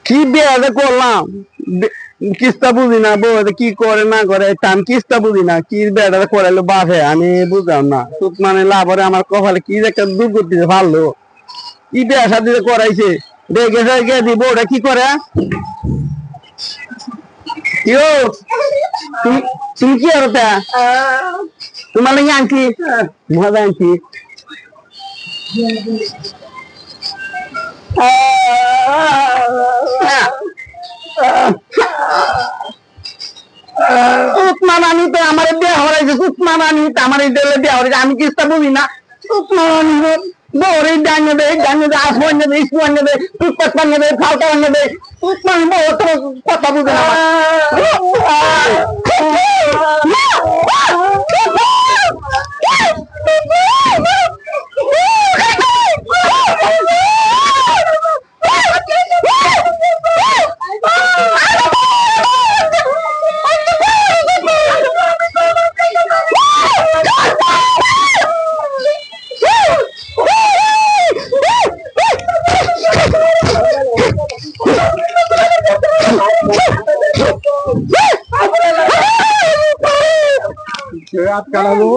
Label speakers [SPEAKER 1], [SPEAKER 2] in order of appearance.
[SPEAKER 1] কি বিয়ে করলাম, কিস্তা বুঝি না, বউ কি করে না করে, আমি কিস্তা বুঝি না, কি বেড়া করাইলো বাপে আমি বুঝলাম না। সুত মানে লাভরে আমার কপালে কি একটা দুর্গতিতে ভালো, কি বিয়ে শাদি করাইছে, দেখে গিয়ে দিব ওটা কি করে। তুমি কি আর তোমার লাগে আনছি, মজা আনছি। উসমানানি তো আমার বিয়ে হরাইছে, উসমানানি তো আমার বিয়ে হরাইছে, আমি কিস্তা বুঝি না। উসমানানি বউরে ডাঙে দেয়, আসমান দেয়, ইসমান দেয়, টুকটাক বানিয়ে দেয়, ফালতা বানিয়ে দেয়। উসমানি বউ তো কথা বুঝে না।
[SPEAKER 2] আটকানো